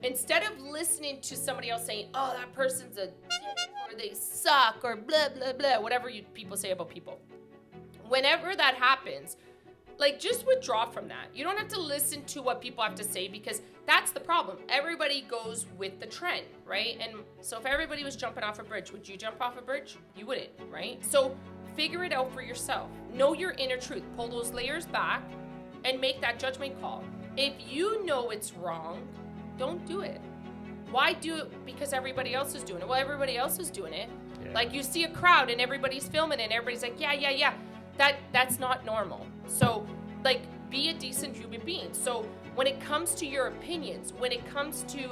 Instead of listening to somebody else saying, oh, that person's a dick, or they suck, or blah, blah, blah, whatever people say about people. Whenever that happens, like, just withdraw from that. You don't have to listen to what people have to say, because that's the problem. Everybody goes with the trend, right? And so if everybody was jumping off a bridge, would you jump off a bridge? You wouldn't, right? So figure it out for yourself. Know your inner truth. Pull those layers back and make that judgment call. If you know it's wrong, don't do it. Why do it because everybody else is doing it? Well, everybody else is doing it. Yeah. Like, you see a crowd and everybody's filming it and everybody's like, yeah. That's not normal. So, like, be a decent human being. So when it comes to your opinions, when it comes to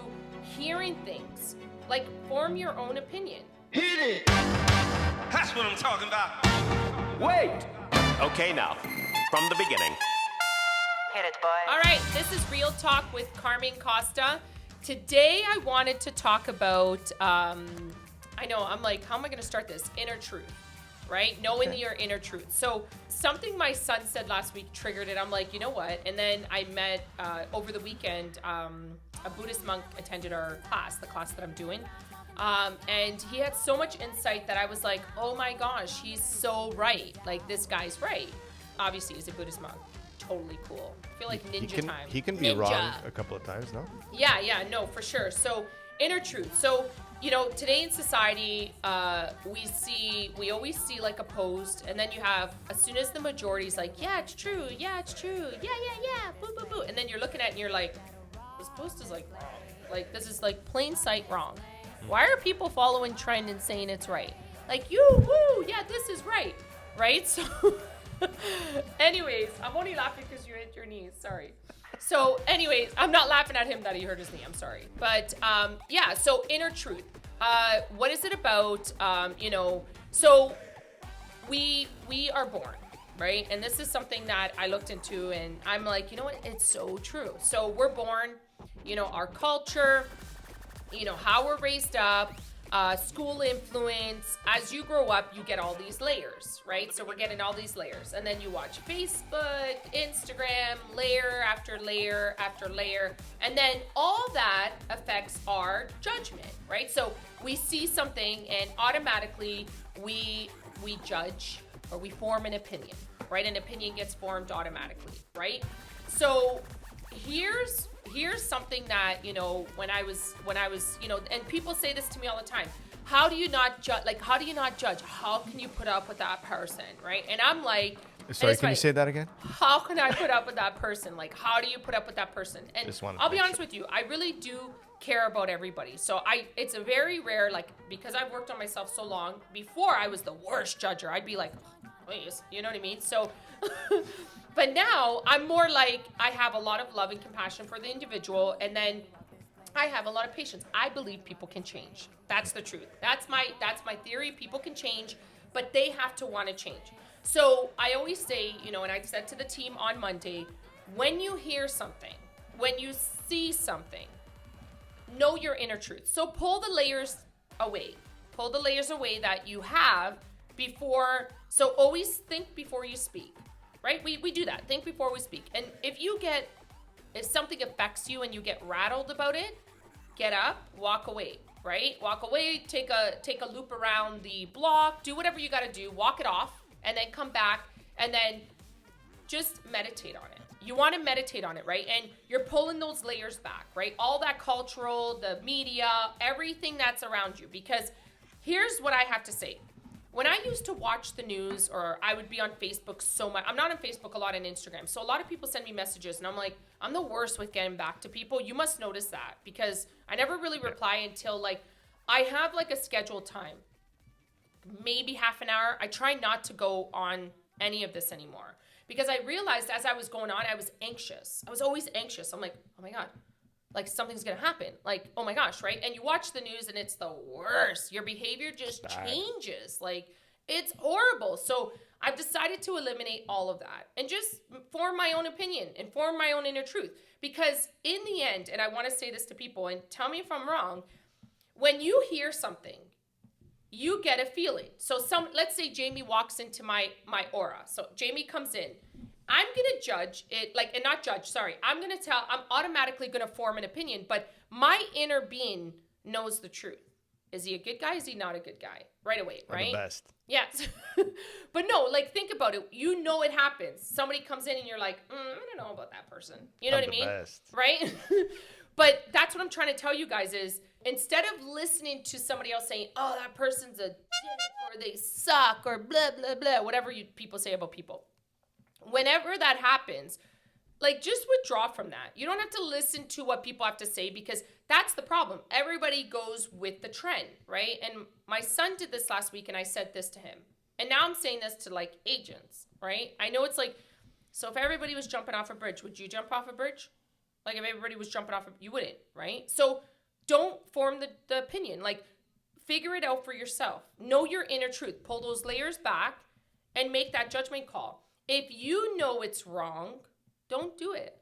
hearing things, like, form your own opinion. Hit it! That's what I'm talking about. Wait! Okay, now, from the beginning. Hit it, boy. All right, this is Real Talk with Carmen Costa. Today I wanted to talk about, I know, I'm like, how am I going to start this? Inner truth, right? Knowing your inner truth. So something my son said last week triggered it. I'm like, you know what? And then I met, over the weekend, a Buddhist monk attended our class, the class that I'm doing. And he had so much insight that I was like, oh my gosh, he's so right. Like, this guy's right. Obviously, he's a Buddhist monk. Totally cool. I feel like ninja time. He can be wrong a couple of times, no? Yeah, no, for sure. So, inner truth. So, you know, today in society, we always see like a post, and then you have, as soon as the majority's like, yeah, it's true, yeah, boo, boo, boo. And then you're looking at it and you're like, this post is like wrong. Like, this is like plain sight wrong. Why are people following trend and saying it's right? Like, woo, yeah, this is right, right? So... Anyways, I'm only laughing because you hit your knees. Sorry. So anyways, I'm not laughing at him that he hurt his knee. I'm sorry. But yeah, so inner truth. What is it about? You know, so we are born, right? And this is something that I looked into, and I'm like, you know what? It's so true. So we're born, you know, our culture, you know, how we're raised up, school influence. As you grow up, you get all these layers, right? So we're getting all these layers. And then you watch Facebook, Instagram, layer after layer after layer. And then all that affects our judgment, right? So we see something and automatically we judge, or we form an opinion, right? An opinion gets formed automatically, right? So here's something that, you know, when I was, you know, and people say this to me all the time. How do you not judge? Like, how do you not judge? How can you put up with that person, right? And I'm like, sorry, can you say that again? How can I put up with that person? Like, how do you put up with that person? And I'll be honest with you, I really do care about everybody. So it's a very rare, like, because I've worked on myself so long. Before, I was the worst judger. I'd be like, please, you know what I mean? So, but now I'm more like, I have a lot of love and compassion for the individual, and then I have a lot of patience. I believe people can change. That's the truth. That's my theory. People can change, but they have to want to change. So I always say, you know, and I said to the team on Monday, when you hear something, when you see something, know your inner truth. So pull the layers away. Pull the layers away that you have before. So always think before you speak, right? We do that. Think before we speak. And if something affects you and you get rattled about it, get up, walk away, right? Walk away, take a loop around the block, do whatever you got to do, walk it off, and then come back, and then just meditate on it. You want to meditate on it, right? And you're pulling those layers back, right? All that cultural, the media, everything that's around you. Because here's what I have to say. When I used to watch the news, or I would be on Facebook so much, I'm not on Facebook a lot, on Instagram. So a lot of people send me messages and I'm like, I'm the worst with getting back to people. You must notice that, because I never really reply until, like, I have like a scheduled time, maybe half an hour. I try not to go on any of this anymore, because I realized as I was going on, I was anxious. I was always anxious. I'm like, oh my God, like something's going to happen. Like, oh my gosh, right? And you watch the news and it's the worst. Your behavior just changes. Like, it's horrible. So I've decided to eliminate all of that and just form my own opinion and form my own inner truth. Because in the end, and I want to say this to people, and tell me if I'm wrong, when you hear something, you get a feeling. So let's say Jamie walks into my aura. So Jamie comes in I'm going to judge it, and not judge, sorry. I'm automatically going to form an opinion, but my inner being knows the truth. Is he a good guy? Is he not a good guy? Right away, right? The best. Yes. But no, think about it. You know it happens. Somebody comes in and you're like, I don't know about that person. You know what I mean? Best. Right? But that's what I'm trying to tell you guys is instead of listening to somebody else saying, oh, that person's a dick or they suck or blah, blah, blah, whatever people say about people. Whenever that happens, just withdraw from that. You don't have to listen to what people have to say because that's the problem. Everybody goes with the trend, right? And my son did this last week and I said this to him. And now I'm saying this to agents, right? I know it's so if everybody was jumping off a bridge, would you jump off a bridge? If everybody was jumping off, you wouldn't, right? So don't form the opinion. Figure it out for yourself. Know your inner truth. Pull those layers back and make that judgment call. If you know it's wrong, don't do it.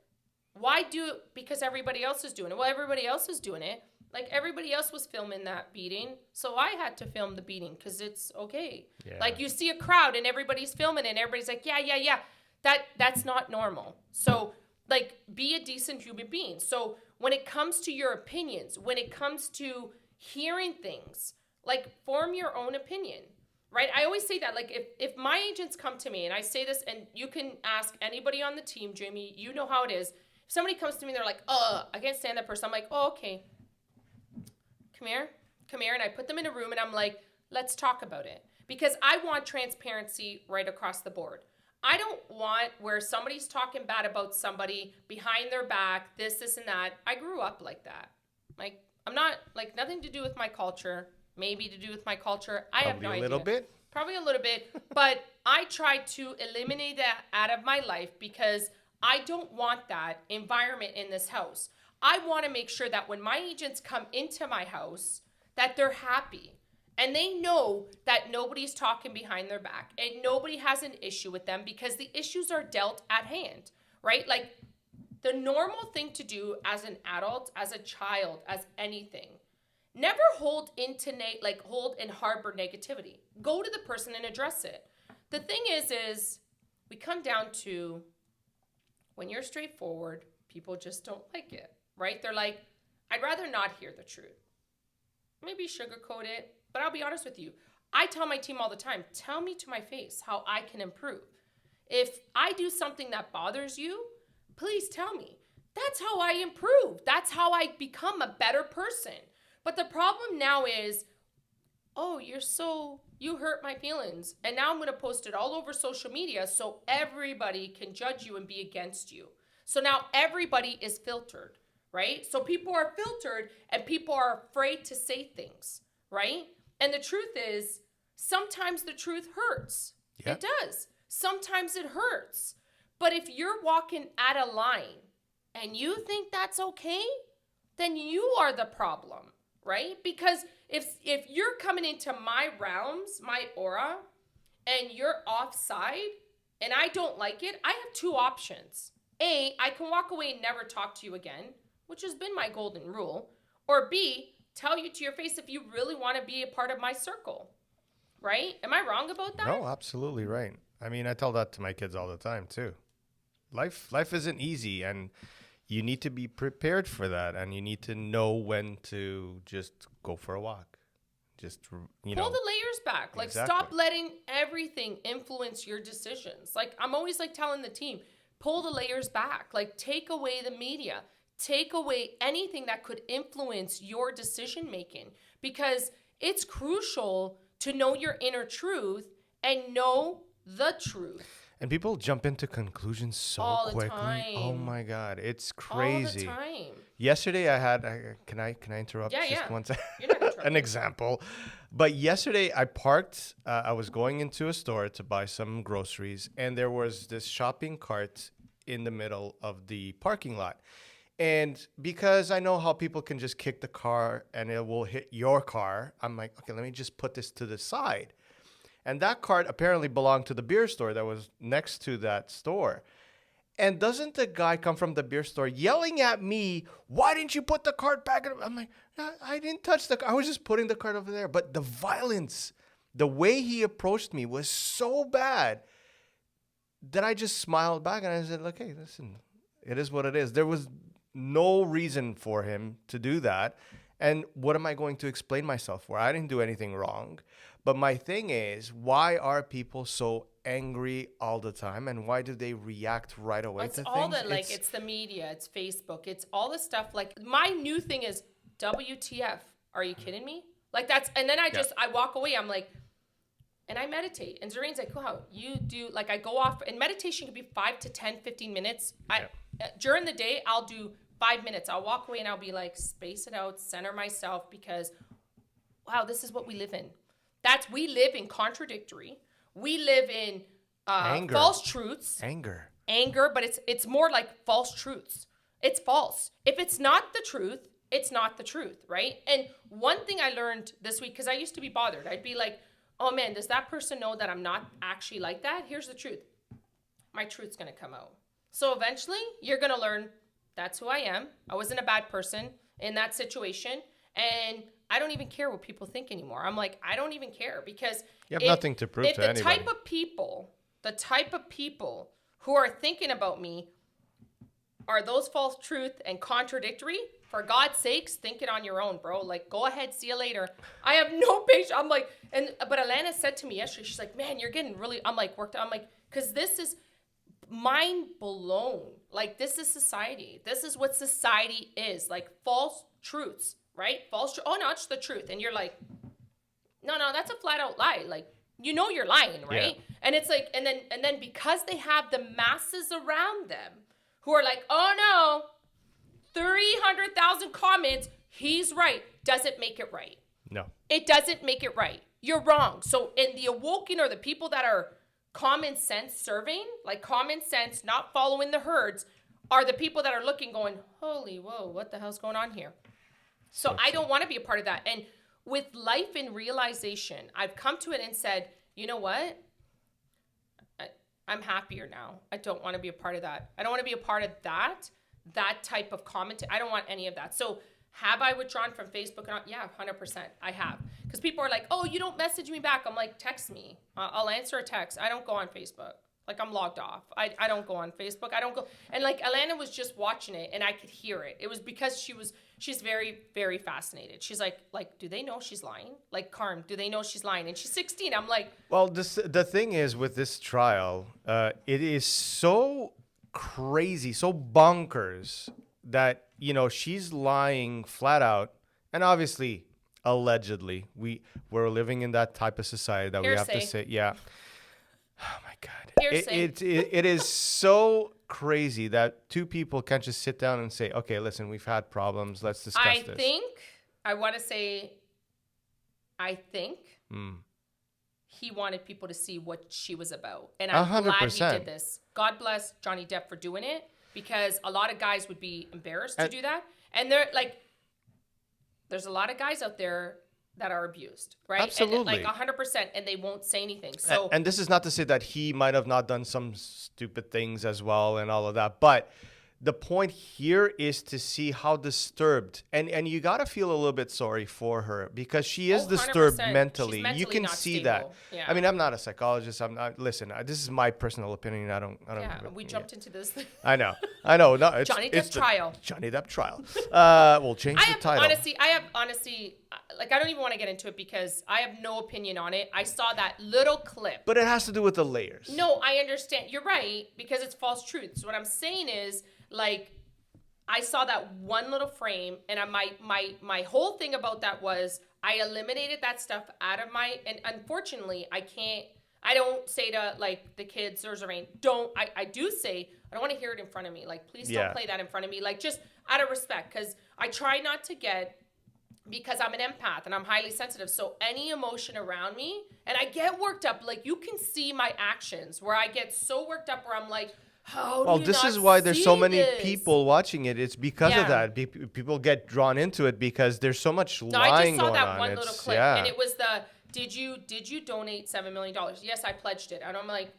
Why do it because everybody else is doing it? Well, everybody else is doing it. Everybody else was filming that beating, so I had to film the beating because it's okay. Yeah. You see a crowd and everybody's filming it and everybody's like, yeah. That's not normal. So be a decent human being. So when it comes to your opinions, when it comes to hearing things, form your own opinion, right? I always say that, if my agents come to me, and I say this, and you can ask anybody on the team, Jamie, you know how it is. If somebody comes to me and they're like, I can't stand that person. I'm like, oh, okay. Come here. And I put them in a room and I'm like, let's talk about it. Because I want transparency right across the board. I don't want where somebody's talking bad about somebody behind their back, this, and that. I grew up like that. I'm not, nothing to do with my culture. Maybe to do with my culture. I have no idea. Probably a little bit. But I try to eliminate that out of my life because I don't want that environment in this house. I want to make sure that when my agents come into my house, that they're happy. And they know that nobody's talking behind their back and nobody has an issue with them because the issues are dealt at hand, right? The normal thing to do as an adult, as a child, as anything, never hold and harbor negativity. Go to the person and address it. The thing is we come down to when you're straightforward, people just don't like it, right? They're like, I'd rather not hear the truth. Maybe sugarcoat it. But I'll be honest with you. I tell my team all the time, tell me to my face how I can improve. If I do something that bothers you, please tell me. That's how I improve. That's how I become a better person. But the problem now is, you hurt my feelings. And now I'm going to post it all over social media so everybody can judge you and be against you. So now everybody is filtered, right? So people are filtered and people are afraid to say things, right? And the truth is, sometimes the truth hurts. Yeah. It does. Sometimes it hurts. But if you're walking at a line and you think that's okay, then you are the problem, right? Because if you're coming into my realms, my aura, and you're offside and I don't like it, I have two options. A, I can walk away and never talk to you again, which has been my golden rule. Or B, tell you to your face if you really want to be a part of my circle, right? Am I wrong about that? No, absolutely right. I mean, I tell that to my kids all the time too. Life isn't easy, and you need to be prepared for that, and you need to know when to just go for a walk. Just, pull the layers back. Exactly. Stop letting everything influence your decisions. I'm always telling the team, pull the layers back. Take away the media. Take away anything that could influence your decision making because it's crucial to know your inner truth and know the truth. And people jump into conclusions so all quickly. The time. Oh my God, it's crazy. All the time. Yesterday I had can I interrupt just one second? An example. But yesterday I parked I was going into a store to buy some groceries and there was this shopping cart in the middle of the parking lot. And because I know how people can just kick the car and it will hit your car, I'm like, okay, let me just put this to the side. And that cart apparently belonged to the beer store that was next to that store. And doesn't the guy come from the beer store yelling at me, why didn't you put the cart back? I'm like, no, I didn't touch the cart. I was just putting the cart over there. But the violence, the way he approached me was so bad then I just smiled back and I said, "Look, hey, listen, it is what it is." There was no reason for him to do that. And what am I going to explain myself for? I didn't do anything wrong. But my thing is, why are people so angry all the time? And why do they react right away to all things? It's the media, it's Facebook, it's all the stuff. Like, my new thing is, WTF? Are you kidding me? Like, that's, and then I walk away. I'm like, and I meditate. And Zorene's like, wow, you do, like, I go off, and meditation can be 5 to 10, 15 minutes. During the day, I'll do 5 minutes. I'll walk away and I'll be like, space it out, center myself, because, wow, this is what we live in. We live in contradictory. We live in false truths. Anger, but it's more like false truths. It's false. If it's not the truth, it's not the truth, right? And one thing I learned this week, because I used to be bothered. I'd be like, oh man, does that person know that I'm not actually like that? Here's the truth. My truth's going to come out. So eventually, you're going to learn that's who I am. I wasn't a bad person in that situation. And I don't even care what people think anymore. I'm like, I don't even care, because you have nothing to prove to anybody. The type of people who are thinking about me are those false truth and contradictory, for God's sakes, think it on your own, bro. Like, go ahead, see you later. I have no patience. I'm like, but Alana said to me yesterday, she's like, man, you're getting really, I'm like, worked out. I'm like, because this is mind blown. Like, this is society. This is what society is. Like, false truths, right? Oh, no, it's the truth. And you're like, no, that's a flat out lie. Like, you know you're lying, right? Yeah. And it's like, and then because they have the masses around them who are like, oh no, 300,000 comments, he's right, doesn't make it right. No. It doesn't make it right. You're wrong. So in the awoken, or the people that are common sense serving, like common sense, not following the herds, are the people that are looking going, holy, whoa, what the hell's going on here? So I don't want to be a part of that. And with life and realization, I've come to it and said, you know what? I'm happier now. I don't want to be a part of that. I don't want to be a part of that type of comment. I don't want any of that. So have I withdrawn from Facebook? Yeah, 100%. I have. Because people are like, oh, you don't message me back. I'm like, text me. I'll answer a text. I don't go on Facebook. Like, I'm logged off. I don't go on Facebook. I don't go. And like, Alana was just watching it and I could hear it. It was because she's very, very fascinated. She's like, do they know she's lying? Like, Carm, do they know she's lying? And she's 16. I'm like, well, the thing is with this trial, it is so crazy, so bonkers that, she's lying flat out. And obviously, allegedly, we're living in that type of society that we have to say, yeah. Oh my God. It is so crazy that two people can't just sit down and say, okay, listen, we've had problems. Let's discuss this. I think he wanted people to see what she was about. And I'm 100%. Glad he did this. God bless Johnny Depp for doing it, because a lot of guys would be embarrassed to do that. And there's a lot of guys out there that are abused, right? Absolutely. And 100%, and they won't say anything. So, and this is not to say that he might have not done some stupid things as well and all of that, but the point here is to see how disturbed, and you got to feel a little bit sorry for her, because she is disturbed mentally. You can see that. Yeah. I mean, I'm not a psychologist. I'm not. Listen, this is my personal opinion. I don't. Yeah, we jumped into this. I know. No, Johnny Depp trial. Johnny Depp trial. We'll change the title. I have honestly, like, I don't even want to get into it because I have no opinion on it. I saw that little clip. But it has to do with the layers. No, I understand. You're right, because it's false truths. What I'm saying is, like, I saw that one little frame, and my whole thing about that was I eliminated that stuff out of and unfortunately, I don't say to, like, the kids or Zorane, I do say, I don't want to hear it in front of me. Like, please don't play that in front of me. Like, just out of respect, because I try not to because I'm an empath and I'm highly sensitive. So any emotion around me, and I get worked up, like, you can see my actions where I get so worked up where I'm like, this is why there's so many people watching it. It's because of that. People get drawn into it because there's so much lying going on. I just saw that one little clip, and it was did you donate $7 million? Yes, I pledged it. And I'm like,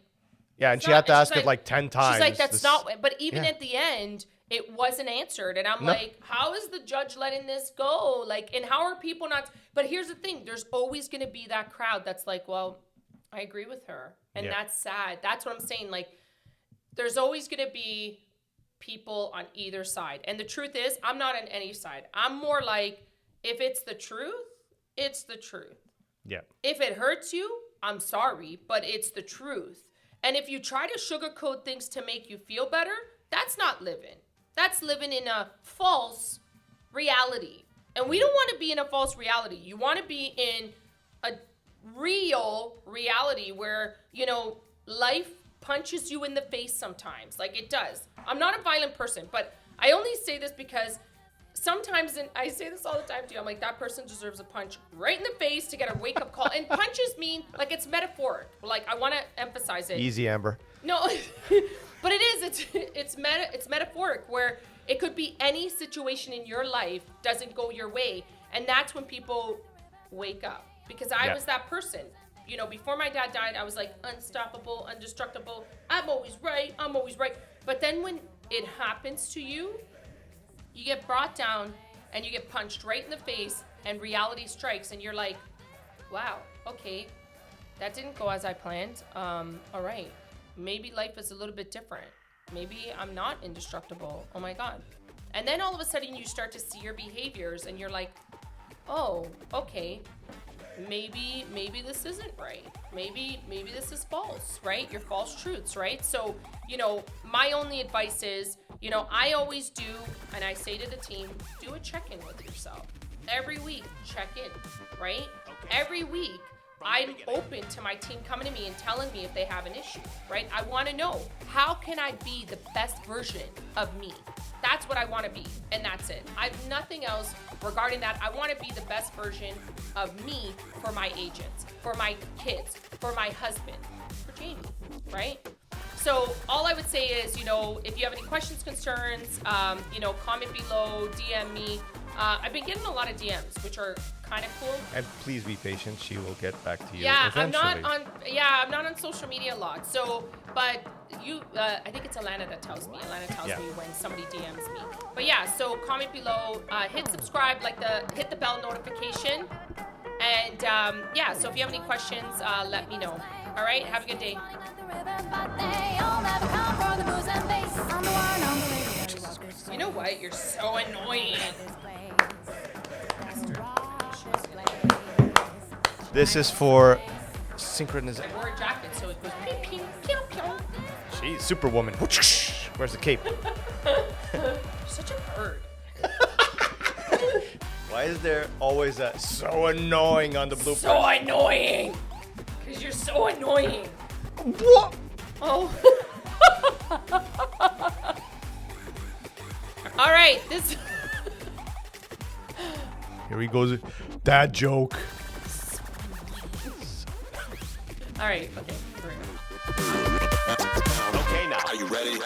yeah, and she had to ask it like 10 times. She's like, that's not. But even at the end, it wasn't answered, and I'm like, how is the judge letting this go? Like, and how are people not? But here's the thing: there's always going to be that crowd that's like, well, I agree with her, and that's sad. That's what I'm saying. Like, there's always going to be people on either side. And the truth is, I'm not on any side. I'm more like, if it's the truth, it's the truth. Yeah. If it hurts you, I'm sorry, but it's the truth. And if you try to sugarcoat things to make you feel better, that's not living. That's living in a false reality. And we don't want to be in a false reality. You want to be in a real reality where, you know, life punches you in the face sometimes. Like it does. I'm not a violent person, but I only say this because sometimes, and I say this all the time to you, I'm like, that person deserves a punch right in the face to get a wake-up call. And punches mean, like, it's metaphoric. Like, I want to emphasize it. Easy, Amber. No, but it is. It's metaphoric, where it could be any situation in your life doesn't go your way. And that's when people wake up. Because I was that person. You know, before my dad died, I was like, unstoppable, indestructible. I'm always right. But then when it happens to you, you get brought down and you get punched right in the face and reality strikes and you're like, wow, okay, that didn't go as I planned. All right, maybe life is a little bit different. Maybe I'm not indestructible. Oh my God. And then all of a sudden you start to see your behaviors and you're like, oh, okay, maybe this isn't right. Maybe this is false, right? Your false truths, right? So, you know, my only advice is, you know, I always do, and I say to the team, do a check-in with yourself. Every week, check in, right? Okay. Every week, I'm open to my team coming to me and telling me if they have an issue, right? I want to know, how can I be the best version of me? That's what I want to be, and that's it. I have nothing else regarding that. I want to be the best version of me for my agents, for my kids, for my husband, for Jamie, right? So all I would say is, you know, if you have any questions, concerns, you know, comment below, DM me. I've been getting a lot of DMs, which are kind of cool. And please be patient. She will get back to you. Yeah, eventually. I'm not on social media a lot. So, but you, I think it's Alana that tells me. Alana tells me when somebody DMs me. But yeah, so comment below, hit subscribe, hit the bell notification, and yeah. So if you have any questions, let me know. All right, have a good day. You know what? You're so annoying. This is for synchronization. I wore a jacket, so it goes ping, ping, pew, pew. Jeez, Superwoman. Where's the cape? Such a bird. Why is there always a so annoying on the bloopers? So annoying. Because you're so annoying. What? Oh. All right, this. Here he goes. Dad joke. All right, okay. Okay, now. Are you ready?